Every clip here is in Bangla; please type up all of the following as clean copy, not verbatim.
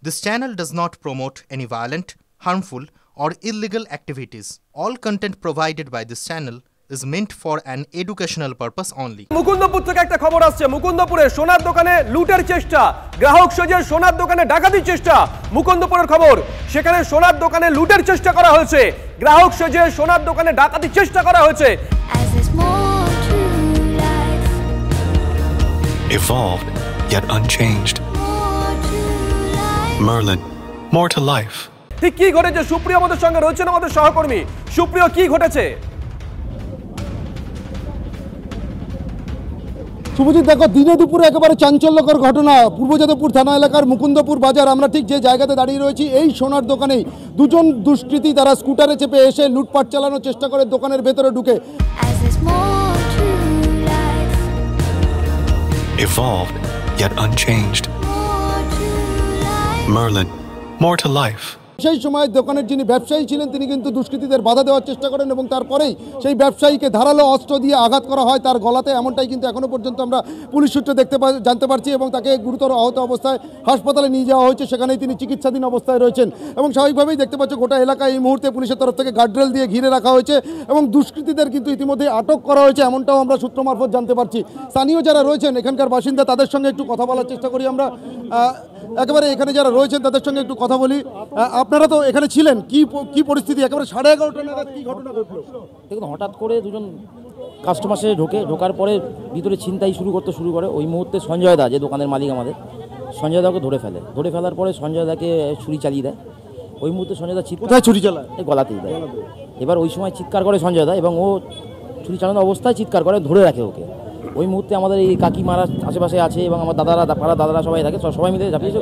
This channel does not promote any violent, harmful, or illegal activities. All content provided by this channel is meant for an educational purpose only. Mukundapur থেকে একটা খবর আসছে। মুকুন্দপুরে সোনার দোকানে লুটের চেষ্টা, গ্রাহক সেজে সোনার দোকানে ডাকাতির চেষ্টা। মুকুন্দপুরের খবর, সেখানে সোনার দোকানে লুটের চেষ্টা করা হয়েছে, গ্রাহক সেজে সোনার দোকানে ডাকাতির চেষ্টা করা হয়েছে। Evolved yet unchanged. Merlin, more to life. ঠিক কি ঘটেছে? সুপ্রিয় আমাদের সঙ্গে রয়েছেন, আমাদের সহকর্মী। সুপ্রিয়, কি ঘটেছে? শুভজিৎ, দেখো, দিনে দুপুরে একেবারে চাঞ্চল্যকর ঘটনা। পূর্ব যাদবপুর থানা এলাকার মুকুন্দপুর বাজার, আমরা ঠিক যে জায়গাতে দাঁড়িয়ে রয়েছি এই সোনার দোকানেই দুজন দুষ্কৃতী তারা স্কুটারে চেপে এসে লুটপাট চালানোর চেষ্টা করে দোকানের ভেতরে ঢুকে। Evolved yet unchanged. Merlin, more to life. সেই সময় দোকানের যিনি ব্যবসায়ী ছিলেন তিনি কিন্তু দুষ্কৃতীদের বাধা দেওয়ার চেষ্টা করেন এবং তারপরেই সেই ব্যবসায়ীকে ধারালো অস্ত্র দিয়ে আঘাত করা হয় তার গলাতে। এমনটাই কিন্তু এখনো পর্যন্ত আমরা পুলিশ সূত্রে জানতে পারছি এবং তাকে গুরুতর আহত অবস্থায় হাসপাতালে নিয়ে যাওয়া হয়েছে, সেখানেই তিনি চিকিৎসাধীন অবস্থায় রয়েছেন। এবং স্বাভাবিকভাবেই দেখতে পাচ্ছ গোটা এলাকায় এই মুহূর্তে পুলিশের তরফ থেকে গার্ডরেল দিয়ে ঘিরে রাখা হয়েছে এবং দুষ্কৃতীদের কিন্তু ইতিমধ্যে আটক করা হয়েছে, এমনটাও আমরা সূত্র মারফত জানতে পারছি। স্থানীয় যারা রয়েছেন এখানকার বাসিন্দা, তাদের সঙ্গে একটু কথা বলার চেষ্টা করি আমরা। একেবারে এখানে যারা রয়েছেন তাদের সঙ্গে একটু কথা বলি। আপনারা তো এখানে ছিলেন, কি পরিস্থিতি? একেবারে 11:30 নাগাদ কি ঘটনা ঘটলো? দেখুন, হঠাৎ করে দুজন কাস্টমার সে ঢোকার পরে ভিতরে ছিনতাই শুরু করে। ওই মুহূর্তে সঞ্জয় দা, যে দোকানের মালিক আমাদের, সঞ্জয় দাকে ধরে ফেলার পরে সঞ্জয় দাকে ছুরি চালিয়ে দেয়। ওই মুহূর্তে সঞ্জয় দা কোথায় ছুরি চালায়? গলাতেই দেয়। এবার ওই সময় চিৎকার করে সঞ্জয় দা এবং ও ছুরি চালানোর অবস্থায় চিৎকার করে, ধরে রাখে ওকে। ওই মুহূর্তে আমাদের এই কাকিমারা আশেপাশে আছে এবং আমার পাড়ার দাদারা সবাই থাকে, সবাই মিলে ঝাঁপিয়ে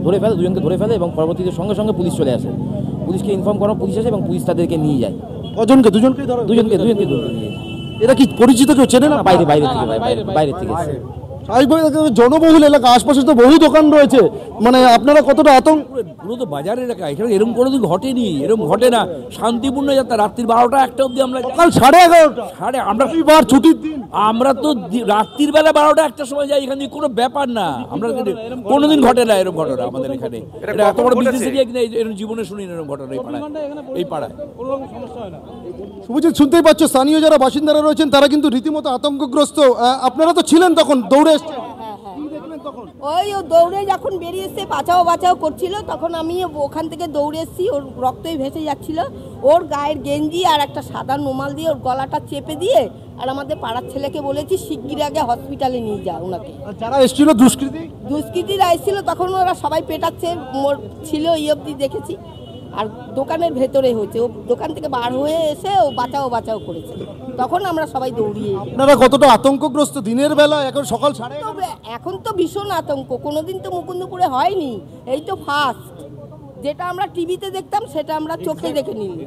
ধরে ফেলে, দুজনকে ধরে ফেলে এবং পরবর্তীতে সঙ্গে সঙ্গে পুলিশ চলে আসে। পুলিশকে ইনফর্ম করা, পুলিশ আসে এবং পুলিশ তাদেরকে নিয়ে যায়। দুজনকে দুজনকে ধরে নিয়ে যায়। এরা কি পরিচিত কেউ চেনে না? বাইরে থেকে এসে। জনবহুল এলাকা, আশপাশে তো বহু দোকান রয়েছে, মানে আপনারা কতটা আতঙ্ক? পুরো তো বাজার এলাকা, এখানে এরকম কোনোদিন ঘটেনি, এরকম ঘটে না। শান্তিপূর্ণ যাত্রা, রাত্রির 12টা 1টা অব্দি আমরা, সকাল 11:30 আমরা ছুটির দিন, আমরা তো রাত্রির বেলা 12টা 1টার সময় যাই। এখানে কোনো ব্যাপার না, আমরা কোনোদিন ঘটে না এরকম ঘটনা আমাদের এখানে। এটা এত বড় বিজনেস এরিয়া কিনা এরকম জীবনে শুনি এরকম ঘটনা এই পাড়ায়। শুভজিৎ, শুনতেই পাচ্ছ স্থানীয় যারা বাসিন্দারা রয়েছেন তারা কিন্তু রীতিমতো আতঙ্কগ্রস্ত। আপনারা তো ছিলেন তখন, দৌড়ে এসছেন। ওই দৌড়ে যখন বেরিয়ে এসছে বাঁচাও করছিল, তখন আমি ওখান থেকে দৌড়ে এসেছি। ওর রক্তই ভেসে যাচ্ছিল। ওর গায়ের গেঞ্জি আর একটা সাদা রুমাল দিয়ে ওর গলাটা চেপে দিয়ে আর আমাদের পাড়ার ছেলেকে বলেছি শিগগির আগে হসপিটালে নিয়ে যা ওনাকে। যারা এসেছিল দুষ্কৃতীরা এসেছিল, তখন ওরা সবাই পেটাচ্ছে ছিল, এই অবধি দেখেছি। আর দোকানের ভেতরে হয়েছে, ও দোকান থেকে বার হয়ে এসে ও বাঁচাও করেছে, তখন আমরা সবাই দৌড়িয়ে। আপনারা কতটা আতঙ্কগ্রস্ত দিনের বেলা? এখন সকাল 11:30। এখন তো ভীষণ আতঙ্ক, কোনোদিন তো মুকুন্দপুরে হয়নি, এই তো ফার্স্ট। যেটা আমরা টিভিতে দেখতাম সেটা আমরা চোখে দেখে নিলাম।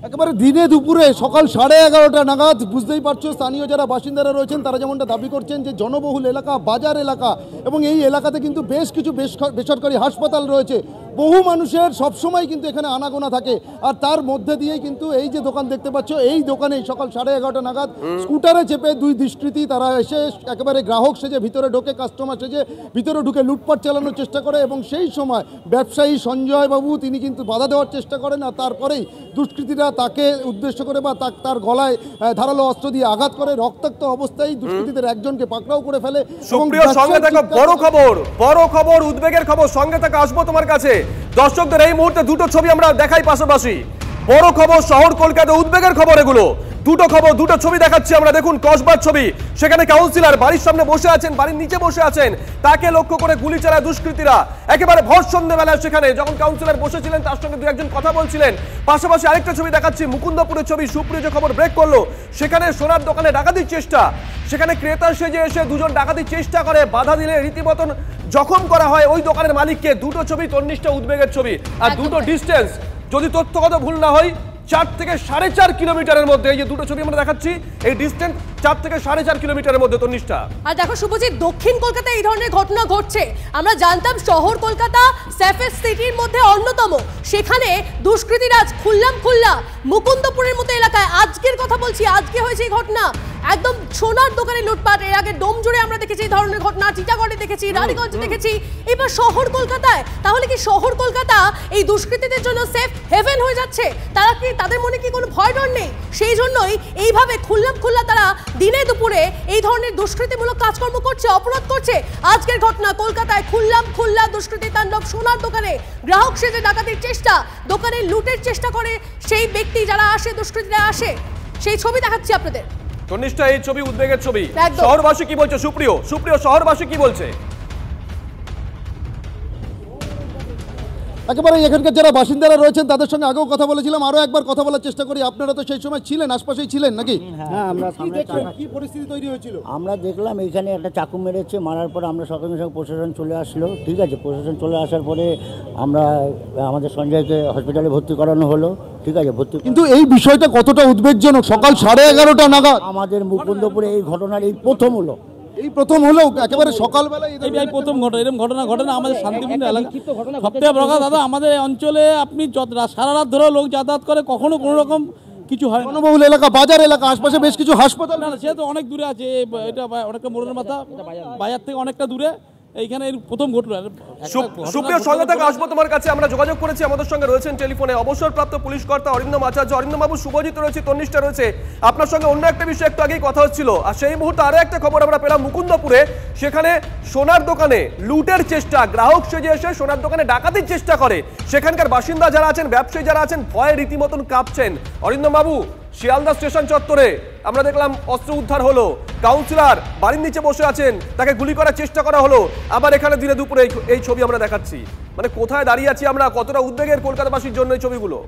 একেবারে দিনে দুপুরে সকাল 11:30 নাগাদ। বুঝতেই পারছো স্থানীয় যারা বাসিন্দারা রয়েছেন তারা যেমনটা দাবি করছেন যে জনবহুল এলাকা, বাজার এলাকা এবং এই এলাকাতে কিন্তু বেশ কিছু বেসরকারি হাসপাতাল রয়েছে। বহু মানুষের সবসময় কিন্তু এখানে আনাগোনা থাকে। আর তার মধ্যে দিয়েই কিন্তু এই যে দোকান দেখতে পাচ্ছ, এই দোকানেই সকাল 11:30 নাগাদ স্কুটারে চেপে দুই দুষ্কৃতী তারা এসে একেবারে গ্রাহক সেজে ভিতরে ঢোকে, কাস্টমার সেজে ভিতরে ঢুকে লুটপাট চালানোর চেষ্টা করে এবং সেই সময় ব্যবসায়ী সঞ্জয় বাবু তিনি কিন্তু বাধা দেওয়ার চেষ্টা করেন। আর তারপরেই দুষ্কৃতীরা তাকে উদ্দেশ্য করে বা তার গলায় ধারালো অস্ত্র দিয়ে আঘাত করে। রক্তাক্ত অবস্থায় দুষ্কৃতীদের একজনকে পাকড়াও করে ফেলে। সুপ্রিয়, সঙ্গে থাকো, বড় খবর, উদ্বেগের খবর, সঙ্গে থাকো, আসবো তোমার কাছে। দর্শকদের এই মুহূর্তে দুটো ছবি আমরা দেখাই পাশাপাশি। বড় খবর, শহর কলকাতা, উদ্বেগের খবর এগুলো। দুটো খবর, দুটো ছবি দেখাচ্ছি আমরা। দেখুন, কসবার ছবি, সেখানে কাউন্সিলর বাড়ির সামনে বসে আছেন, বাড়ির নিচে বসে আছেন, তাকে লক্ষ্য করে গুলি চালায় দুষ্কৃতীরা। একেবারে ভর সন্ধ্যেবেলায় সেখানে যখন কাউন্সিলর বসেছিলেন তার সঙ্গে দু একজন কথা বলছিলেন। পাশাপাশি আরেকটা ছবি দেখাচ্ছি, মুকুন্দপুরের ছবি। সুপ্রিয় যে খবর ব্রেক করলো, সেখানে সোনার দোকানে ডাকাতির চেষ্টা, সেখানে ক্রেতা সেজে এসে দুজন ডাকাতির চেষ্টা করে, বাধা দিলে রীতিমতন জখম করা হয় ওই দোকানের মালিককে। দুটো ছবি, তন্নিষ্ঠ উদ্বেগের ছবি। আর দুটো ডিস্টেন্স, যদি তথ্যগত ভুল না হয়, 4 থেকে 4.5 কিলোমিটারের মধ্যে। এই যে দুটো ছবি আমরা দেখাচ্ছি, এই ডিস্টেন্স 4 থেকে 4.5 কিলোমিটারের মধ্যে। তন্নিষ্ঠা, আর দেখো শুভজিৎ, দক্ষিণ কলকাতায় এই ধরনের ঘটনা ঘটছে। আমরা জানতাম শহর কলকাতা সেফেস্ট সিটির মধ্যে অন্যতম, সেখানে দুষ্কৃতীরা খুললা মুকুন্দপুরের মতো এলাকায়, আজকের কথা বলছি, আজকে হয়েছে এই ঘটনা। একদম সোনার দোকানে লুটপাট। এর আগে ডোমজুড়ে আমরা দেখেছি এই ধরনের ঘটনা, চিটাগড়ে দেখেছি, রানীগঞ্জে দেখেছি, এবার শহর কলকাতায়। তাহলে কি শহর কলকাতা এই দুষ্কৃতীদের জন্য সেফ হেভেন হয়ে যাচ্ছে? তারা কি, তাদের মনে কি কোনো ভয় ডর নেই? সেই জন্যই এইভাবে খুল্লা তারা দিনে দুপুরে এই ধরনের দুষ্কৃতিমূলক কাজকর্ম করছে, অপরাধ করছে। আজকের ঘটনা কলকাতায় খুল্লা দুষ্কৃতি তাণ্ডব। সোনার দোকানে গ্রাহক সেজে ডাকাতির চেষ্টা, দোকানে লুটের চেষ্টা করে সেই ব্যক্তি যারা আসে, দুষ্কৃতীরা আসে, সেই ছবি দেখাচ্ছি আপনাদের। তনিষ্ঠা, এই ছবি উদ্বেগের ছবি। একদম। শহরবাসী কি বলছে? সুপ্রিয় শহরবাসী কি বলছে? একেবারে এখানকার যারা বাসিন্দারা রয়েছেন তাদের সঙ্গে আগেও কথা বলেছিলাম, আরও একবার কথা বলার চেষ্টা করি। আপনারা তো সেই সময় ছিলেন, আশপাশেই ছিলেন নাকি? হ্যাঁ, আমরা কি পরিস্থিতি তৈরি হয়েছিল? আমরা দেখলাম এখানে একটা চাকু মেরেছে, মারার পর আমরা সঙ্গে সঙ্গে প্রশাসন চলে আসলো। ঠিক আছে, প্রশাসন চলে আসার পরে আমরা আমাদের সঞ্জয়কে হসপিটালে ভর্তি করানো হলো। ঠিক আছে, ভর্তি। কিন্তু এই বিষয়টা কতটা উদ্বেগজনক? সকাল 11:30 নাগাদ আমাদের মুকুন্দপুরে এই ঘটনার এই প্রথম হলো, একেবারে সকালবেলায় এই প্রথম ঘটনা, এরকম ঘটনা আমাদের শান্তিপূর্ণ এলাকা। সবথেকে বড় কথা দাদা, আমাদের অঞ্চলে আপনি সারা রাত ধরে লোক যাতায়াত করে, কখনো কোনো রকম কিছু হয় না। জনবহুল এলাকা, বাজার এলাকা, আশপাশে বেশ কিছু হাসপাতাল। না, সে তো অনেক দূরে আছে, এটা অনেকটা মোড়ের মাথা, বাজার থেকে অনেকটা দূরে। এইখানে প্রথম ঘটনা। সুপ্রিয়, সঙ্গে থেকে আসবো তোমার কাছে। আমরা যোগাযোগ করেছি, আমাদের সঙ্গে রয়েছেন টেলিফোনে অবসরপ্রাপ্ত পুলিশ কর্তা অরিন্দম আচার্য। অরিন্দম বাবু, শুভজিৎ রয়েছে, তন্নিষ্ঠা রয়েছে। আপনার সঙ্গে অন্য একটা বিষয় একটু আগেই কথা হচ্ছিল, আর সেই মুহূর্তে আরো একটা খবর আমরা পেলাম মুকুন্দপুরে। সেখানে সোনার দোকানে লুটের চেষ্টা, গ্রাহক সেজে এসে সোনার দোকানে ডাকাতির চেষ্টা করে। সেখানকার বাসিন্দা যারা আছেন, ব্যবসায়ী যারা আছেন, ভয়ে রীতিমতন কাঁপছেন। অরিন্দম বাবু, শিয়ালদা স্টেশন চত্বরে আমরা দেখলাম অস্ত্র উদ্ধার হলো, কাউন্সিলর বাড়ির নিচে বসে আছেন, তাকে গুলি করার চেষ্টা করা হলো। আবার এখানে দিনে দুপুরে এই ছবি আমরা দেখাচ্ছি। মানে কোথায় দাঁড়িয়ে আছি আমরা, কতটা উদ্বেগের কলকাতাবাসীর জন্য এই ছবিগুলো।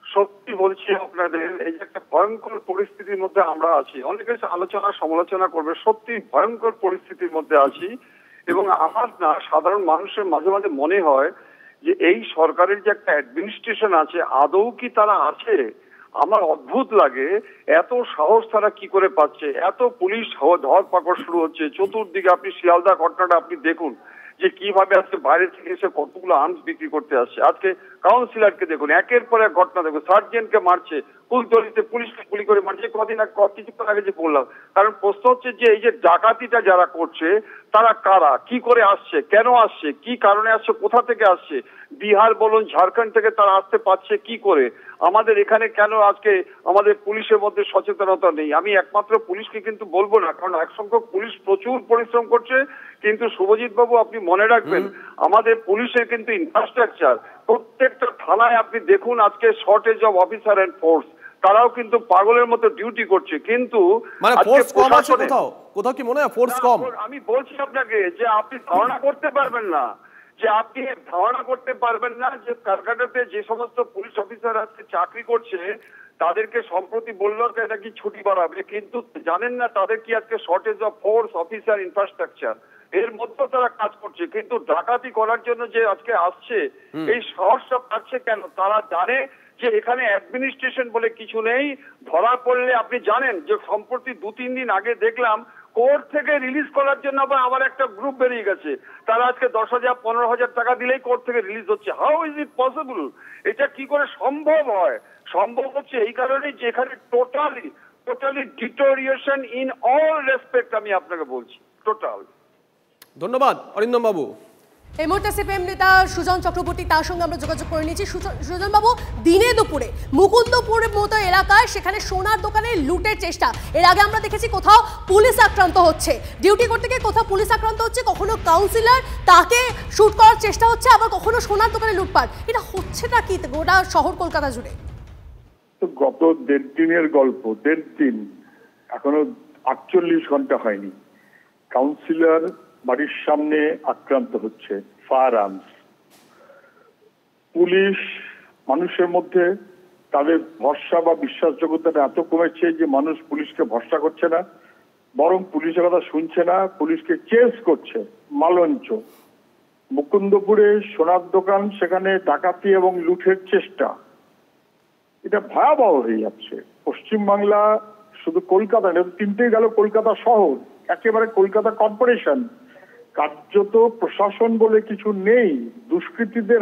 সত্যি বলছি আপনাদের, এই যে একটা ভয়ঙ্কর পরিস্থিতির মধ্যে আমরা আছি, অনেকে আলোচনা সমালোচনা করবে, সত্যি ভয়ঙ্কর পরিস্থিতির মধ্যে আছি। এবং আমার না, সাধারণ মানুষের মাঝে মাঝে মনে হয় যে এই সরকারের যে একটা অ্যাডমিনিস্ট্রেশন আছে, আদৌ কি তারা আছে? আমার অদ্ভুত লাগে, এত সাহস তারা কি করে পাচ্ছে? এত পুলিশ ধরপাকড় শুরু হচ্ছে চতুর্দিকে। আপনি শিয়ালদা ঘটনাটা আপনি দেখুন যে কিভাবে আজকে বাইরে থেকে এসে কতগুলো আর্মস বিক্রি করতে আসছে। আজকে কাউন্সিলরকে দেখুন, একের পর এক ঘটনা দেখুন, সার্জেন্টকে মারছে, কুলতলিতে পুলিশকে গুলি করে মারছে। কদিন কিছুক্ষণ আগে যে বললাম, কারণ প্রশ্ন হচ্ছে যে এই যে ডাকাতিটা যারা করছে তারা কারা, কি করে আসছে, কেন আসছে, কি কারণে আসছে, কোথা থেকে আসছে? বিহার বলুন, ঝাড়খণ্ড থেকে তারা আসতে পারছে কি করে? আমাদের এখানে কেন আজকে আমাদের পুলিশের মধ্যে সচেতনতা নেই? আমি একমাত্র পুলিশকে কিন্তু বলবো না, কারণ এক সংখ্যক পুলিশ প্রচুর পরিশ্রম করছে। কিন্তু শুভজিৎ বাবু, আপনি মনে রাখবেন, আমাদের পুলিশের কিন্তু ইনফ্রাস্ট্রাকচার, প্রত্যেকটা থানায় আপনি দেখুন আজকে shortage of officer and force, তারাও কিন্তু পাগলের মতো ডিউটি করছে। কিন্তু মানে ফোর্স কম আছে কোথাও কি মনে হয় ফোর্স কম? আমি বলছি আপনাকে যে আপনি ধারণা করতে পারবেন না, যে কলকাতাতে যে সমস্ত পুলিশ অফিসার আজকে চাকরি করছে তাদেরকে সম্প্রতি বললো নাকি ছুটি বাড়াবে, কিন্তু জানেন না তাদের কি আজকে shortage of force, officer, infrastructure, এর মধ্যে তারা কাজ করছে। কিন্তু ডাকাতি করার জন্য যে আজকে আসছে, এই সাহসটা পাচ্ছে কেন? তারা জানে যে এখানে অ্যাডমিনিস্ট্রেশন বলে কিছু নেই। ধরা পড়লে আপনি জানেন যে সম্প্রতি 2-3 দিন আগে দেখলাম কোর্ট থেকে রিলিজ করার জন্য আবার একটা গ্রুপ বেরিয়ে গেছে। তারা আজকে 10,000-15,000 টাকা দিলেই কোর্ট থেকে রিলিজ হচ্ছে। How is it possible? এটা কি করে সম্ভব হয়? সম্ভব হচ্ছে এই কারণেই যে এখানে totally deterioration in all respect, আমি আপনাকে বলছি টোটাল। ধন্যবাদ অরিন্দম বাবু। এই মুহূর্তে সিপিএম নেতা সুজন চক্রবর্তী, তার সঙ্গে আমরা যোগাযোগ করে নিয়েছি। সুজন বাবু, দিনে দুপুরে মুকুন্দপুরের মতো এলাকায় সেখানে সোনার দোকানে লুটের চেষ্টা, এর আগে আমরা দেখেছি কোথাও পুলিশ আক্রান্ত হচ্ছে, ডিউটি করতে গিয়ে কোথাও পুলিশ আক্রান্ত হচ্ছে, কখনো কাউন্সিলর তাকে শুট করার চেষ্টা হচ্ছে, আবার কখনো সোনার দোকানে লুটপাট। এটা হচ্ছেটা কি গোটা শহর কলকাতা জুড়ে? তো গত 1.5 দিনের গল্প, 1.5 দিন, এখনো 48 ঘন্টা হয়নি, কাউন্সিলর বাড়ির সামনে আক্রান্ত হচ্ছে, ফায়ার আর্মস। পুলিশ মানুষের মধ্যে তাদের ভরসা বা বিশ্বাসযোগ্যতাটা এত কমেছে যে মানুষ পুলিশকে ভরসা করছে না, বরং পুলিশের কথা শুনছে না, পুলিশকে চেস করছে। মালঞ্চ মুকুন্দপুরে সোনার দোকান, সেখানে ডাকাতি এবং লুটের চেষ্টা, এটা ভয়াবহ হয়ে যাচ্ছে। পশ্চিমবাংলা শুধু কলকাতা না, 3টেই গেল কলকাতা শহর, একেবারে কলকাতা কর্পোরেশন, কার্যত প্রশাসন বলে কিছু নেই। দুষ্কৃতীদের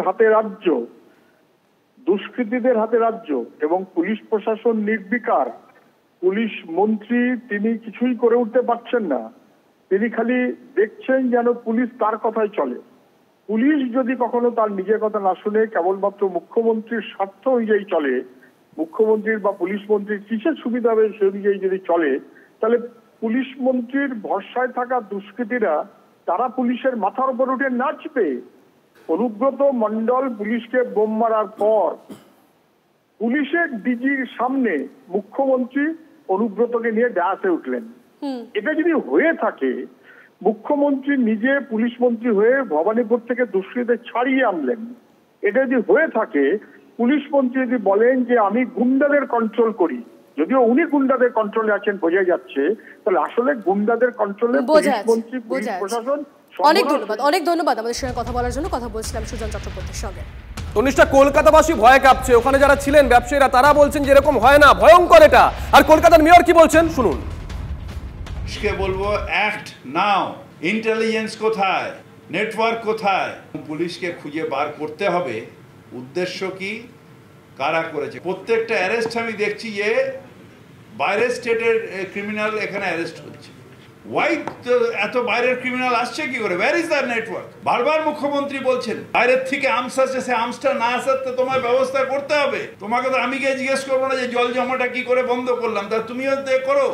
হাতে রাজ্য এবং পুলিশ প্রশাসন নির্বিকার। পুলিশ মন্ত্রী তিনি কিছুই করে উঠতে পারছেন না। তিনি খালি দেখছেন যেন পুলিশ তার কথাই চলে। পুলিশ যদি কখনো তার নিজের কথা না শুনে কেবলমাত্র মুখ্যমন্ত্রীর স্বার্থ অনুযায়ী চলে, মুখ্যমন্ত্রীর বা পুলিশ মন্ত্রীর কিসের সুবিধা হবে সে অনুযায়ী যদি চলে, তাহলে পুলিশ মন্ত্রীর ভরসায় থাকা দুষ্কৃতীরা তারা পুলিশের মাথার উপর উঠে নাচবে। অনুব্রত মণ্ডল পুলিশকে বোম মারার পর পুলিশের ডিজির সামনে মুখ্যমন্ত্রী অনুব্রতকে নিয়ে ডায়াসে উঠলেন। এটা যদি হয়ে থাকে, মুখ্যমন্ত্রী নিজে পুলিশ মন্ত্রী হয়ে ভবানীপুর থেকে দুষ্কৃতীদের ছাড়িয়ে আনলেন, এটা যদি হয়ে থাকে, পুলিশ মন্ত্রী যদি বলেন যে আমি গুন্ডাদের কন্ট্রোল করি, যদিও উনি গুন্ডাদের কন্ট্রোলে আছেন বোঝা যাচ্ছে, তাহলে আসলে গুন্ডাদের কন্ট্রোলে পুলিশ মন্ত্রী, পুলিশ প্রশাসন। অনেক ধন্যবাদ আমাদের সঙ্গে কথা বলার জন্য। কথা বলছিলাম সুজন চক্রবর্তীর সঙ্গে। তনিষ্ঠা, কলকাতাবাসী ভয়ে কাঁপছে, ওখানে যারা ছিলেন ব্যবসায়ীরা তারা বলছেন যে এরকম হয় না, ভয়ঙ্কর এটা। আর কলকাতার মেয়র কি বলছেন শুনুন। বলবো অ্যাক্ট নাও, ইন্টেলিজেন্স কোথায়, নেটওয়ার্ক কোথায়, পুলিশকে খুঁজে বার করতে হবে উদ্দেশ্য কি, কারা করেছে। প্রত্যেকটা অ্যারেস্ট আমি দেখছি যে বাইরের স্টেটের ক্রিমিনাল এখানে অ্যারেস্ট হচ্ছে। এত বাইরের ক্রিমিনাল আসছে কি করে? Where is the network? বারবার মুখ্যমন্ত্রী বলছেন বাইরের থেকে আর্মস আসছে, সে আর্মসটা না আসাতে তোমার ব্যবস্থা করতে হবে। তোমাকে তো আমি গিয়ে জিজ্ঞেস করবো না যে জল জমাটা কি করে বন্ধ করলাম, তা তুমিও করো।